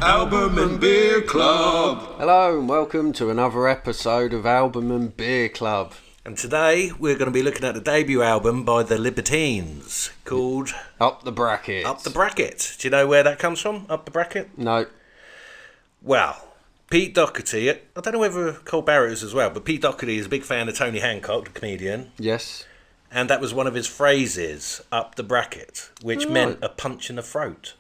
Album and Beer Club. Hello and welcome to another episode of Album and Beer Club. And today we're going to be looking at the debut album by the Libertines called Up the Bracket. Up the Bracket. Do you know where that comes from? Up the Bracket? No. Well, Pete Doherty, I don't know whether Cole Barât is as well, but Pete Doherty is a big fan of Tony Hancock, the comedian. Yes. And that was one of his phrases, up the bracket, which meant a punch in the throat.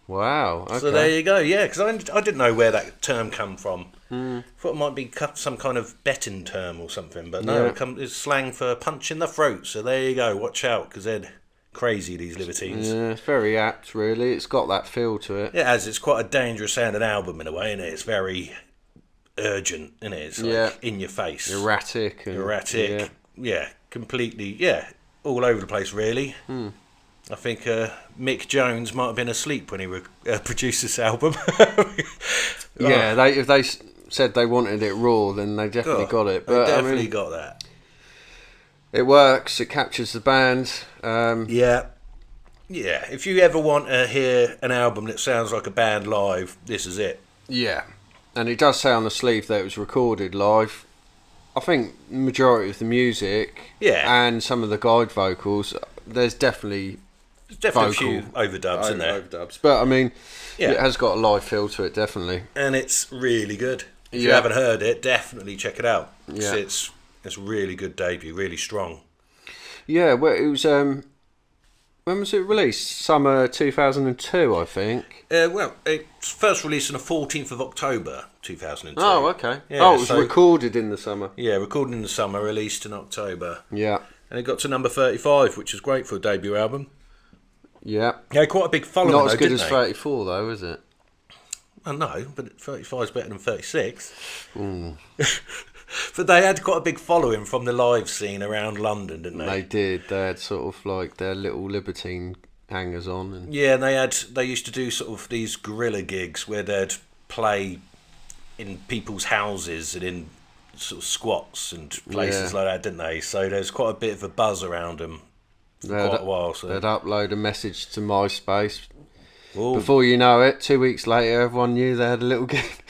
Wow. Okay. So there you go, yeah, because I didn't know where that term come from. Thought it might be some kind of betting term or something, but no, it's slang for punch in the throat. So there you go, watch out, because they're crazy, these Libertines. Yeah, it's very apt, really. It's got that feel to it. It has. It's quite a dangerous sounding album in a way, isn't it? It's very urgent, isn't it? It's like in your face. Erratic. Yeah, completely, all over the place, really. I think Mick Jones might have been asleep when he produced this album. Yeah, if they said they wanted it raw, then they definitely got it. But they definitely got that. It works. It captures the band. Yeah. If you ever want to hear an album that sounds like a band live, this is it. Yeah, and it does say on the sleeve that it was recorded live. I think the majority of the music and some of the guide vocals, there's definitely a few overdubs in there. But I mean, it has got a live feel to it, definitely. And it's really good. If you haven't heard it, definitely check it out. Yeah. It's a really good debut, really strong. Yeah, well, it was. When was it released? Summer 2002, I think. Well, it's first released on the 14th of October 2002. Oh, okay. Yeah, it was recorded in the summer. Yeah, recorded in the summer, released in October. Yeah. And it got to number 35, which is great for a debut album. Yeah. Yeah, quite a big following. Not as good as 34, though, is it? I know, but 35 is better than 36. But they had quite a big following from the live scene around London, didn't they? They did. They had sort of like their little Libertine hangers on. And yeah, and they used to do sort of these guerrilla gigs where they'd play in people's houses and in sort of squats and places like that, didn't they? So there's quite a bit of a buzz around them for quite a while. So they'd upload a message to MySpace. Ooh. Before you know it, 2 weeks later, everyone knew they had a little gig.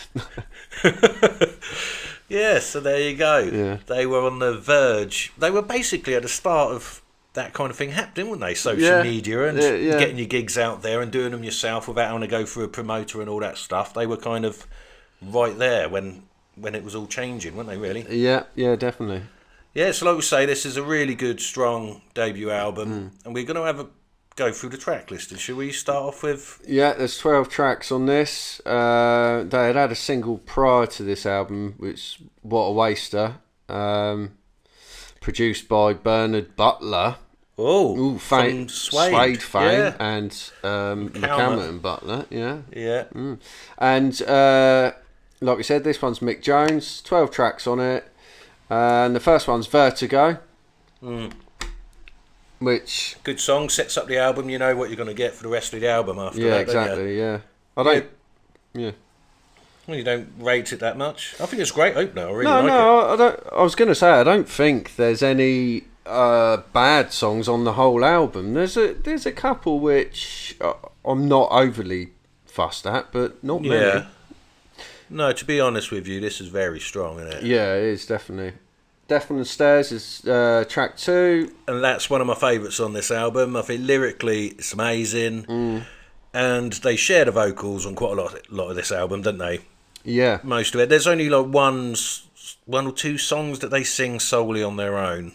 Yeah, so there you go. Yeah. They were on the verge. They were basically at the start of that kind of thing happening, weren't they? Social media and getting your gigs out there and doing them yourself without having to go through a promoter and all that stuff. They were kind of right there when it was all changing, weren't they, really? Yeah, definitely. Yeah, so like we say, this is a really good, strong debut album. And we're going to go through the track list. Should we start off with... Yeah, there's 12 tracks on this. They had a single prior to this album, which, What a Waster, produced by Bernard Butler. From Suede fame, and McCalmont and Butler, And like we said, this one's Mick Jones, 12 tracks on it, and the first one's Vertigo, which... Good song, sets up the album, you know what you're going to get for the rest of the album after that. Yeah, exactly, yeah. I don't... Yeah. Well, you don't rate it that much. I think it's a great opener, I really like it. I don't. I was going to say, I don't think there's any bad songs on the whole album. There's a couple which I'm not overly fussed at, but not many. Yeah. No, to be honest with you, this is very strong, isn't it? Yeah, it is, definitely. Death on the Stairs is track 2. And that's one of my favourites on this album. I think lyrically it's amazing. And they share the vocals on quite a lot of this album, don't they? Yeah. Most of it. There's only like one or two songs that they sing solely on their own.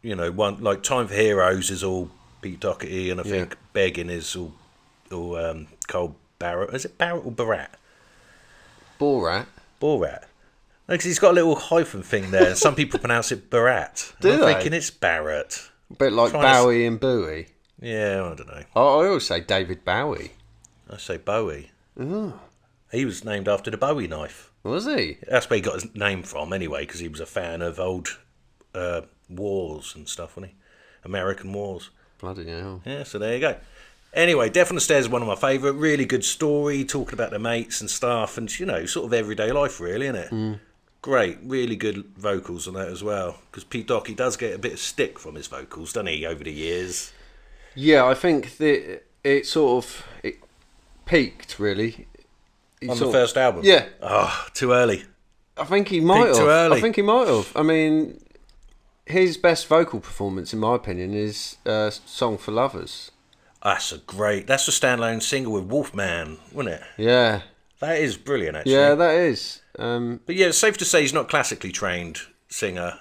You know, one like Time for Heroes is all Pete Doherty, and I think Begging is all Cole Barât. Is it Barât or Barât? Barât. Because he's got a little hyphen thing there. Some people pronounce it Barât. I'm thinking it's Barât. A bit like Bowie and Bowie. Yeah, I don't know. I always say David Bowie. I say Bowie. Oh. He was named after the Bowie knife. Was he? That's where he got his name from anyway, because he was a fan of old wars and stuff, wasn't he? American wars. Bloody hell. Yeah, so there you go. Anyway, Death on the Stairs is one of my favourite. Really good story, talking about their mates and stuff, and, you know, sort of everyday life, really, isn't it? Great, really good vocals on that as well. Because Pete Doherty does get a bit of stick from his vocals, doesn't he, over the years? Yeah, I think that it peaked, really. On the first album? Yeah. Oh, too early. I think he might have. Too early. I think he might have. I mean, his best vocal performance, in my opinion, is "Song for Lovers." That's a standalone single with Wolfman, wasn't it? Yeah. That is brilliant, actually. Yeah, that is. But yeah, it's safe to say he's not a classically trained singer.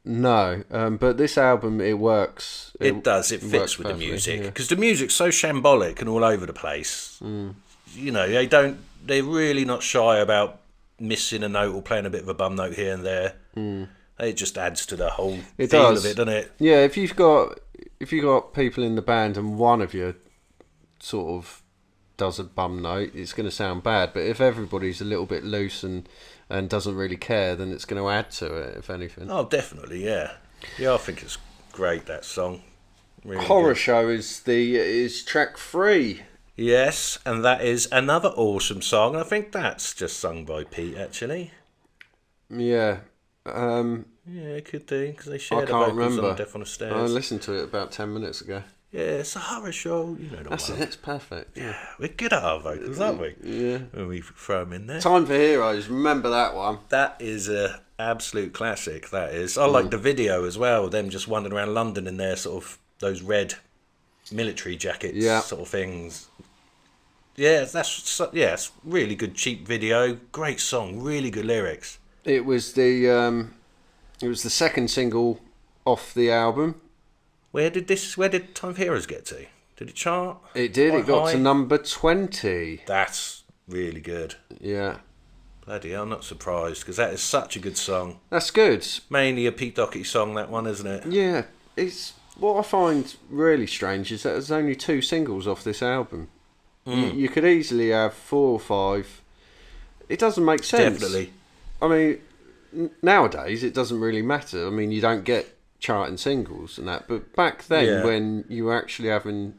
No, but this album, it works. It does. It fits with the music. Because the music's so shambolic and all over the place. You know, they're really not shy about missing a note or playing a bit of a bum note here and there. It just adds to the whole feel of it, doesn't it? Yeah, if you've got people in the band and one of you sort of does a bum note, it's going to sound bad. But if everybody's a little bit loose and doesn't really care, then it's going to add to it, if anything. Oh, definitely, yeah. Yeah, I think it's great, that song. Really Horror good. Show is track 3. Yes, and that is another awesome song. I think that's just sung by Pete, actually. Yeah. Yeah, it could do, because they shared the I can't vocals remember. on Death on the Stairs. I listened to it about 10 minutes ago. Yeah, it's a horror show. You know the That's one. it, it's perfect. Yeah, we're good at our vocals, aren't we? Yeah. When we throw them in there. Time for Heroes, remember that one. That is a absolute classic, that is. I like the video as well, them just wandering around London in their sort of, those red military jackets sort of things. Yeah, it's really good, cheap video, great song, really good lyrics. It was the second single off the album. Where did Time for Heroes get to? Did it chart? It did. Quite It got high? to number 20. That's really good. Yeah. Bloody hell, I'm not surprised, because that is such a good song. That's good. Mainly a Pete Doherty song, that one, isn't it? Yeah. It's what I find really strange is that there's only 2 singles off this album. You could easily have 4 or 5. It doesn't make sense. Definitely. I mean, nowadays it doesn't really matter. I mean, you don't get charting singles and that, but back then when you were actually having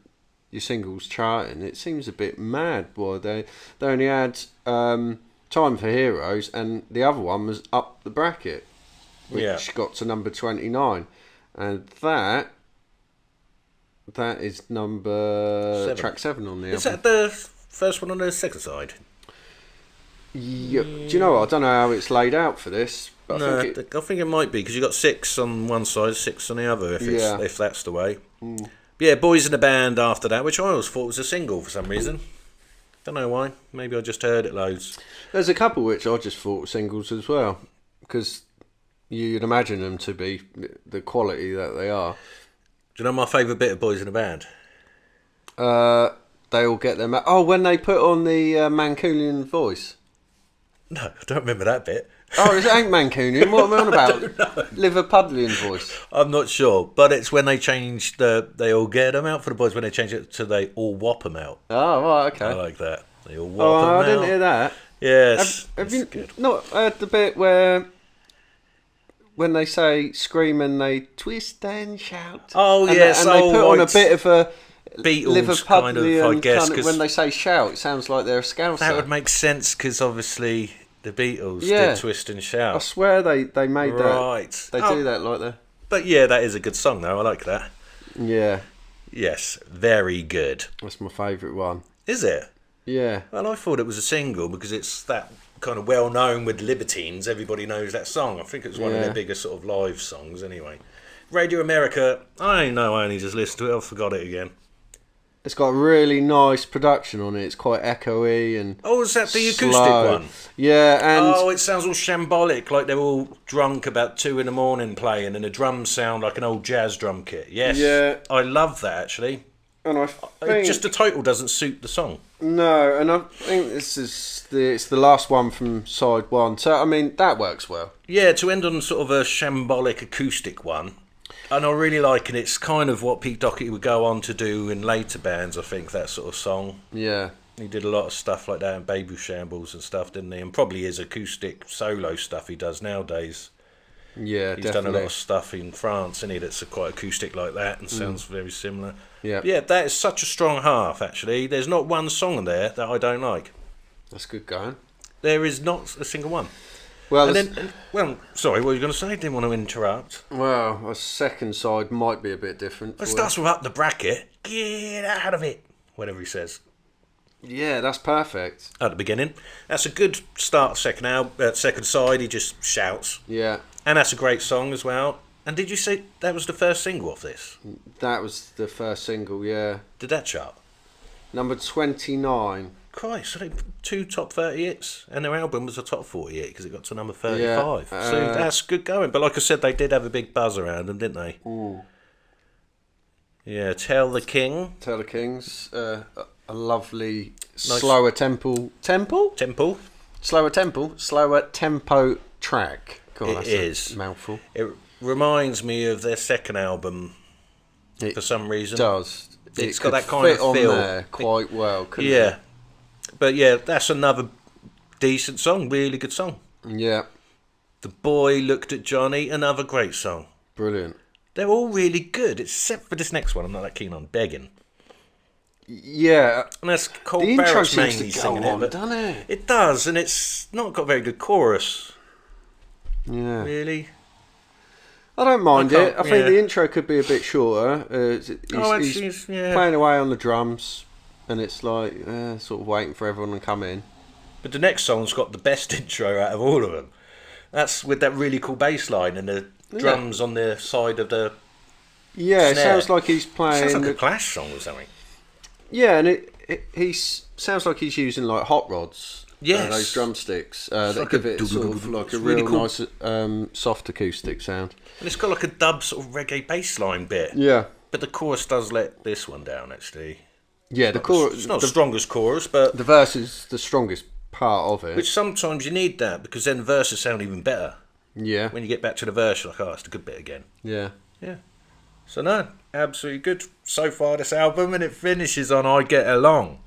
your singles charting, it seems a bit mad why they only had Time for Heroes, and the other one was Up the Bracket, which got to number 29, and that is track 7 on the album. Is that the first one on the second side? Yeah. Do you know what? I don't know how it's laid out for this. But No, I think it might be, because you got 6 on one side, 6 on the other, if that's the way. Mm. Yeah, Boys in the Band after that, which I always thought was a single for some reason. Don't know why. Maybe I just heard it loads. there's a couple which I just thought were singles as well, because you'd imagine them to be the quality that they are. Do you know my favourite bit of Boys in the Band? They all get them. Oh, when they put on the Mancunian voice. No, I don't remember that bit. Oh, it ain't Mancunian. What am I on about? Liverpudlian voice. I'm not sure, but it's when they change they all get them out for the boys, when they change it to they all whop them out. Oh, right, okay. I like that. They all whop them out. Oh, I didn't hear that. Yes. Have you good. not heard the bit where when they say scream and they twist and shout? Oh, and yes. They put on a right. bit of a Beatles kind of, I guess. Kind of, when they say shout, it sounds like they're a scouser. That would make sense, because obviously the Beatles Yeah. did Twist and Shout. I swear they made that. Right. They do that like that. But yeah, that is a good song, though. I like that. Yeah, Yes, very good. that's my favourite one. Is it? Yeah. Well, I thought it was a single because it's that kind of well known with Libertines. Everybody knows that song. I think it's one of their biggest sort of live songs anyway. Radio America, I know I only just listened to it. I forgot it again. It's got a really nice production on it. It's quite echoey and Oh, is that the acoustic slow. one? Yeah, and Oh, it sounds all shambolic, like they're all drunk about 2 a.m. playing, and the drums sound like an old jazz drum kit. Yes. Yeah. I love that, actually. and I think Just the title doesn't suit the song. no, and I think it's the last one from side 1. So I mean that works well. Yeah, to end on sort of a shambolic acoustic one. And I really like it. It's kind of what Pete Doherty would go on to do in later bands, I think, that sort of song. Yeah. He did a lot of stuff like that in Baby Shambles and stuff, didn't he? And probably his acoustic solo stuff he does nowadays. Yeah, He's definitely. done a lot of stuff in France, isn't he, that's quite acoustic like that and sounds very similar. Yeah. Yeah, that is such a strong half, actually. There's not one song there that I don't like. That's good going. There is not a single one. Well, Sorry, what were you going to say? Didn't want to interrupt. well, a second side might be a bit different. It starts with Up the Bracket. Get out of it. Whatever he says. Yeah, that's perfect. At the beginning. That's a good start, second side, he just shouts. Yeah. And that's a great song as well. And did you say that was the first single off this? That was the first single, yeah. Did that chart? Number 29. Christ, so they 2 top 30 hits, and their album was a top 40 hit because it got to number 35. Yeah, So that's good going. But like I said, they did have a big buzz around them, didn't they? Ooh. Yeah, Tell the King. Tell the Kings, a lovely slower tempo slower tempo track. God, It is. a mouthful. It reminds me of their second album for some reason. It does. It's It got could that kind of fit on feel there quite well, couldn't Yeah. But yeah, that's another decent song, really good song. it? Yeah. The Boy Looked at Johnny, another great song. Brilliant. They're all really good, except for this next one I'm not that keen on, Begging. Yeah. And that's Cole The intro Barrett's seems mainly to go singing on, it. doesn't it? It does, and it's not got a very good chorus, Yeah. really. I don't mind I it. I can't- think yeah. the intro could be a bit shorter. He's yeah. playing away on the drums, and it's like sort of waiting for everyone to come in. But the next song's got the best intro out of all of them. That's with that really cool bass line and the drums on the side of the... Yeah, it snare. sounds like he's playing. Sounds like a Clash song or something. Yeah, and he sounds like he's using like hot rods. Yes. Those drumsticks that like give a it sort of like a it's really real cool. nice soft acoustic sound. And it's got like a dub sort of reggae bass line bit. Yeah. But the chorus does let this one down, actually. Yeah, the chorus. It's not the strongest chorus, but... The verse is the strongest part of it. Which sometimes you need that, because then the verses sound even better. Yeah. When you get back to the verse, you're like, oh, it's a good bit again. Yeah. Yeah. So no, absolutely good so far, this album, and it finishes on I Get Along.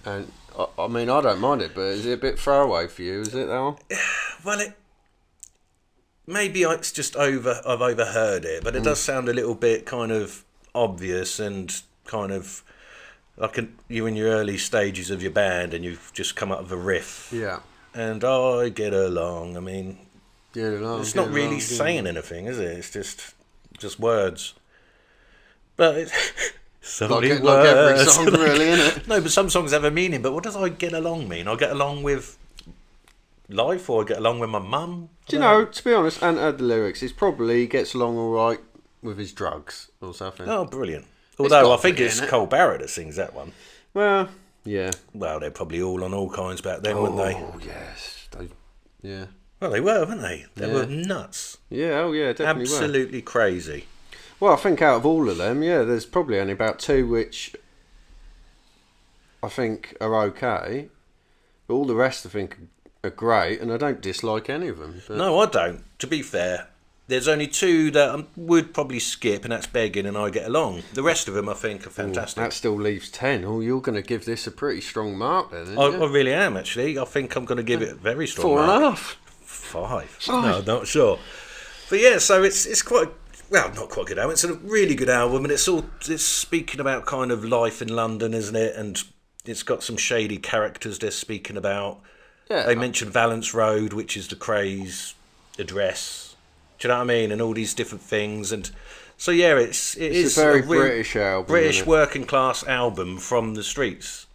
And I mean, I don't mind it, but is it a bit throwaway for you? Is it that one? Well, maybe it's just I've overheard it, but it does sound a little bit kind of obvious and kind of like you're in your early stages of your band and you've just come up with a riff. Yeah. And I get along. I mean, it's not really saying anything, is it? It's just words. But it's only like words. every song, really, isn't it? No, but some songs have a meaning. But what does I get along mean? I get along with life, or I get along with my mum? Do you know, to be honest, and the lyrics, it's probably he gets along all right with his drugs or something. Oh, brilliant. Although I think got it's it, innit? Cole Barrett that sings that one. Well, yeah. Well, they're probably all on all kinds back then, weren't they? Oh, yes. Yeah. Well, they were, weren't they? They were nuts. Yeah, oh yeah, definitely were. Absolutely crazy. Well, I think out of all of them, yeah, there's probably only about 2 which I think are okay. But all the rest I think are great, and I don't dislike any of them. But... No, I don't. To be fair, there's only 2 that I would probably skip, and that's Begging and I Get Along. The rest of them I think are fantastic. That still leaves 10. Oh, you're going to give this a pretty strong mark then, I really am, actually. I think I'm going to give it a very strong 4.5. 5. No, I'm not sure. But yeah, so it's quite... Well, not quite a good album. It's a really good album, and it's speaking about kind of life in London, isn't it? And it's got some shady characters they're speaking about. Yeah. They mention Valence Road, which is the craze address. Do you know what I mean? And all these different things. And so yeah, it's a very British album. British isn't it? working class album from the streets.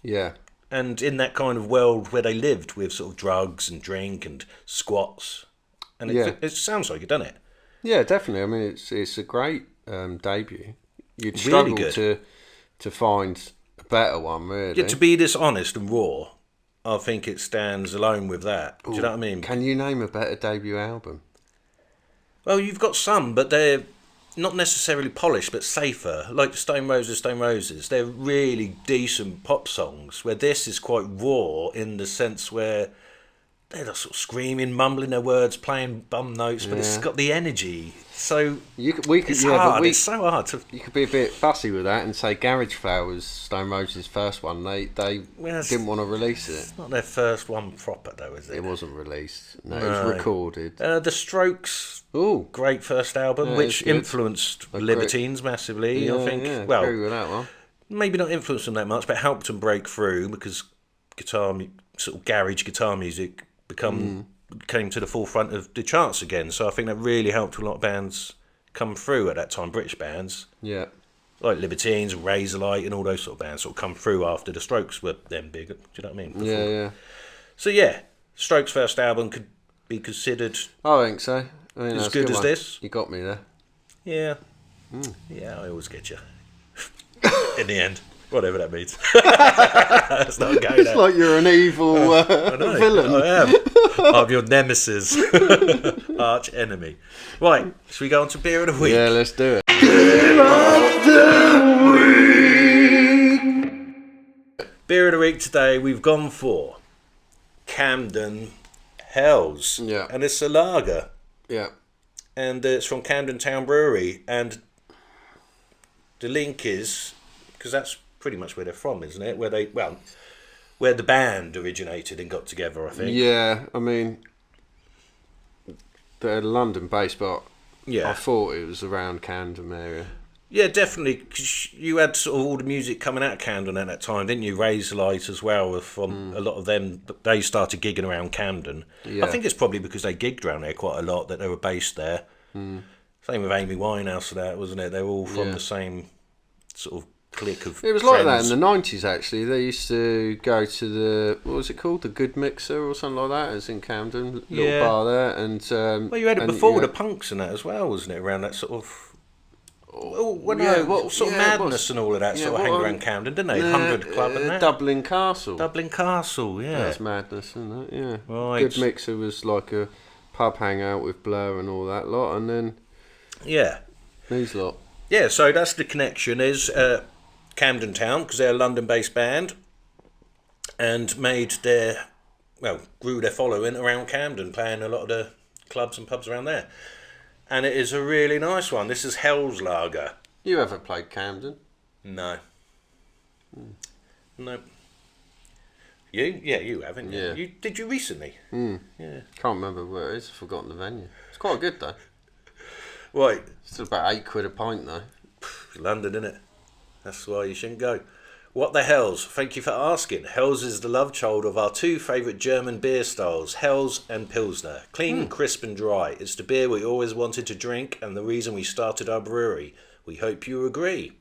Yeah. And in that kind of world where they lived with sort of drugs and drink and squats. And it sounds like it, doesn't it? Yeah, definitely. I mean, it's a great debut. You'd Really struggle good. to find a better one, really. Yeah, to be this honest and raw, I think it stands alone with that. Do you know what I mean? Can you name a better debut album? Well, you've got some, but they're not necessarily polished, but safer. Like Stone Roses. They're really decent pop songs, where this is quite raw in the sense where they're just sort of screaming, mumbling their words, playing bum notes, but it's got the energy. So it's hard. It's so hard to... You could be a bit fussy with that and say Garage Flowers, Stone Roses' first one. They didn't want to release it. It's not their first one proper, though, is it? It wasn't released. No, it was recorded. The Strokes, great first album, which influenced Libertines massively. Yeah, I think. Yeah, well, agree with that one. Maybe not influenced them that much, but helped them break through because sort of garage guitar music came to the forefront of the charts again. So I think that really helped a lot of bands come through at that time, British bands. Yeah. like Libertines, Razorlight, and all those sort of bands sort of come through after the Strokes were then big. Do you know what I mean? Before. Yeah. So yeah, Strokes' first album could be considered. I think so. I mean, as good as this. You got me there. Yeah. Yeah, I always get you. In the end. Whatever that means. That's not going It's like you're an evil villain. I am. I'm your nemesis. Arch enemy. Right, should we go on to Beer of the Week? Yeah, let's do it. Beer of the Week today, we've gone for Camden Hells. Yeah. And it's a lager. Yeah. And it's from Camden Town Brewery. And the link is, because that's pretty much where they're from, isn't it? Where the band originated and got together, I think. Yeah, I mean, they're London-based, but yeah. I thought it was around Camden area. Yeah, definitely, because you had sort of all the music coming out of Camden at that time, didn't you? Razorlight as well, from a lot of them, they started gigging around Camden. Yeah. I think it's probably because they gigged around there quite a lot, that they were based there. Same with Amy Winehouse and that, wasn't it? They were all from the same sort of clique of It was friends. like that in the 90s, actually. They used to go to the, what was it called? The Good Mixer or something like that. It was in Camden, little bar there. And well, you had it before with the punks and that as well, wasn't it? Around that sort of... madness and all of that sort of hang around Camden, didn't they? 100 Club and that. Dublin Castle. Dublin Castle, yeah. That's madness, isn't it? Yeah. Right. Good Mixer was like a pub hangout with Blur and all that lot, and then these lot. Yeah, so that's the connection, is Camden Town, because they're a London-based band, and grew their following around Camden, playing a lot of the clubs and pubs around there. And it is a really nice one. This is Hells Lager. You ever played Camden? No. No. You? Yeah, you haven't. Yeah. Did you recently? Yeah. Can't remember where it is. I've forgotten the venue. It's quite good though. Right. It's about £8 a pint though. London, innit? That's why you shouldn't go. What the Hells? Thank you for asking. Hells is the love child of our two favourite German beer styles, Hells and Pilsner. Clean, crisp and dry. It's the beer we always wanted to drink and the reason we started our brewery. We hope you agree.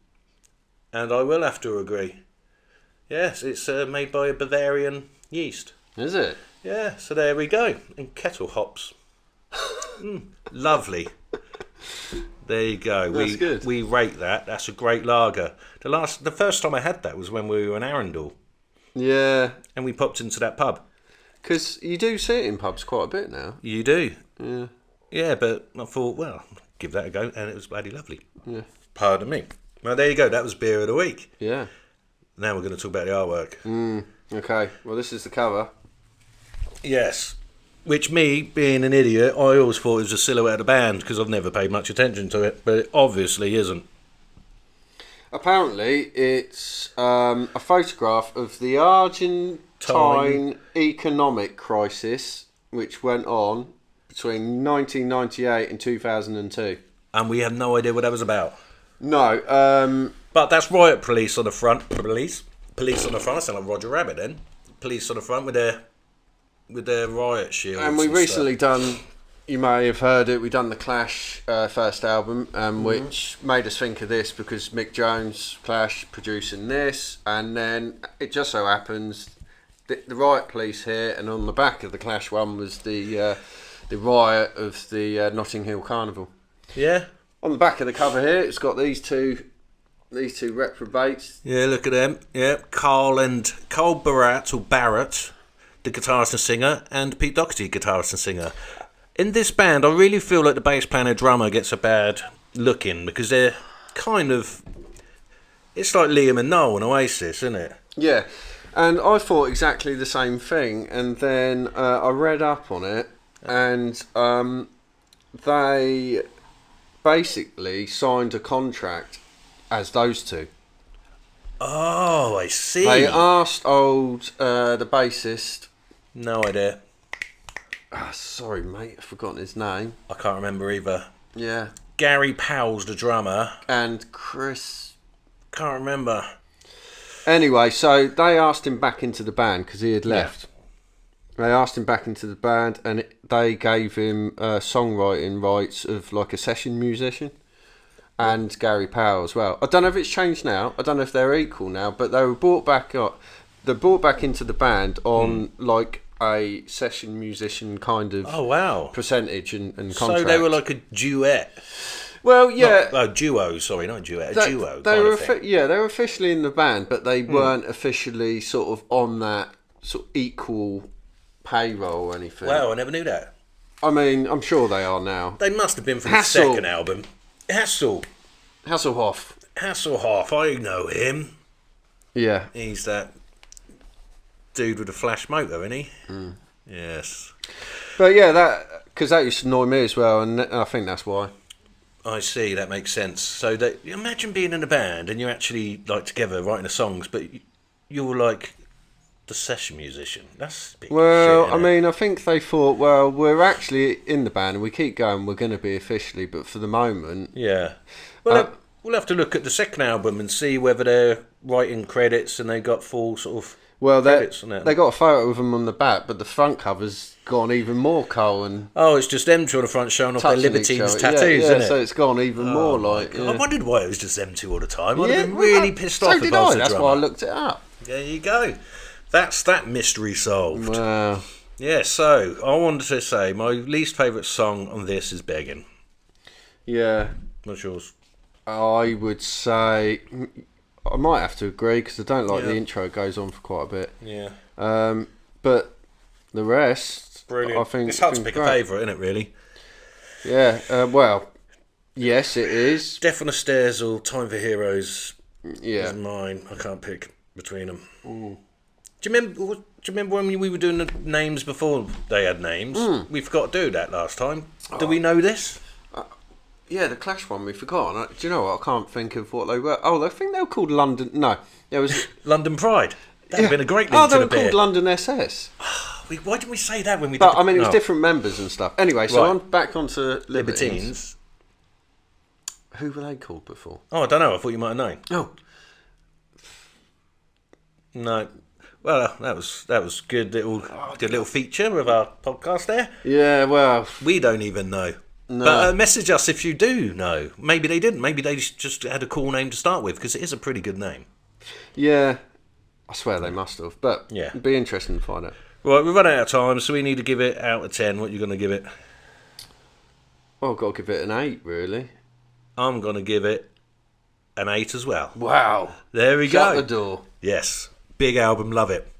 And I will have to agree. Yes, it's made by a Bavarian yeast. Is it? Yeah, so there we go. And kettle hops. Lovely. There you go. That's good. We rate that. That's a great lager. The first time I had that was when we were in Arundel. Yeah. And we popped into that pub. Because you do see it in pubs quite a bit now. You do. Yeah. Yeah, but I thought, well, give that a go, and it was bloody lovely. Yeah. Pardon me. Well, there you go. That was Beer of the Week. Yeah. Now we're going to talk about the artwork. Okay. Well, this is the cover. Yes. Which, me, being an idiot, I always thought it was a silhouette of the band, because I've never paid much attention to it, but it obviously isn't. Apparently, it's a photograph of the Argentine economic crisis, which went on between 1998 and 2002. And we had no idea what that was about. No. But that's Riot Police on the front. Police on the front. I sound like Roger Rabbit then. Police on the front with their riot shields. And we recently done, you may have heard it, we done the Clash first album, which made us think of this because Mick Jones, Clash, producing this, and then it just so happens the Riot Police here, and on the back of the Clash one was the riot of the Notting Hill Carnival. Yeah. On the back of the cover here, it's got these two reprobates. Yeah, look at them. Yeah, Carl Barât, or Barât, the guitarist and singer, and Pete Doherty, guitarist and singer. In this band, I really feel like the bass player and drummer gets a bad look in, because they're kind of... It's like Liam and Noel and Oasis, isn't it? Yeah, and I thought exactly the same thing, and then I read up on it, and they basically signed a contract as those two. Oh, I see. They asked the bassist. No idea. Sorry, mate, I've forgotten his name. I can't remember either. Yeah. Gary Powell's the drummer. And Chris. Can't remember. Anyway, so they asked him back into the band because he had left. Yeah. They asked him back into the band, and they gave him songwriting rights of like a session musician. and Gary Powell as well. I don't know if it's changed now. I don't know if they're equal now, but they were brought back up. They're brought back into the band on like a session musician kind of percentage and contract. So they were like a duet. Well, yeah. Duo, sorry, not duet, a duo. They were officially in the band, but they weren't officially sort of on that sort of equal payroll or anything. Wow, I never knew that. I mean, I'm sure they are now. They must have been from the second album. Hasselhoff, I know him. Yeah. He's that dude with a flash motor, isn't he? Yes. But yeah, because that used to annoy me as well, and I think that's why. I see, that makes sense. So that imagine being in a band and you're actually like together writing the songs, but you're like the session musician. That's a bit shit, I mean, I think they thought, well, we're actually in the band and we keep going, we're going to be officially, but for the moment... Yeah. Well, we'll have to look at the second album and see whether they're writing credits and they got full sort of credits on it. They got a photo of them on the back, but the front cover's gone even more coal and... Oh, it's just them two on the front showing off their Libertines tattoos, isn't it? So it's gone even more like... Yeah. I wondered why it was just them two all the time. I'd have been really pissed off if I was the That's drummer. why I looked it up. There you go. That's that mystery solved. Wow. Yeah, so I wanted to say my least favourite song on this is Begging. Yeah. What's yours? I would say... I might have to agree because I don't like the intro. It goes on for quite a bit. Yeah. But the rest... Brilliant. I think it's hard to pick a favourite, isn't it, really? Yeah. Well, yes, it is. Death on the Stairs or Time for Heroes is mine. I can't pick between them. Do you remember when we were doing the names before they had names? We forgot to do that last time. Do we know this? Yeah, the Clash one we forgot. Do you know what? I can't think of what they were. Oh, I think they were called London... No, it was... London Pride. That would have been a great link to the beer. They were called London SS. Why didn't we say that when we did But, I mean, it was different members and stuff. Anyway, so back onto Libertines. Who were they called before? Oh, I don't know. I thought you might have known. Oh. No. Well, that was good little feature of our podcast there. Yeah, well... We don't even know. No. But message us if you do know. Maybe they didn't. Maybe they just had a cool name to start with, because it is a pretty good name. Yeah. I swear they must have. But it'd be interesting to find out. Right, we've run out of time, so we need to give it out of 10. What are you going to give it? Well, I've got to give it an 8, really. I'm going to give it an 8 as well. Wow. There we go. Shut the door. Yes. Big album, love it.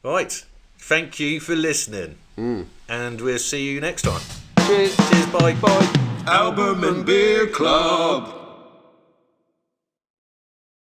Right. Thank you for listening. And we'll see you next time. Cheers. Cheers, bye. Bye. Album and Beer Club.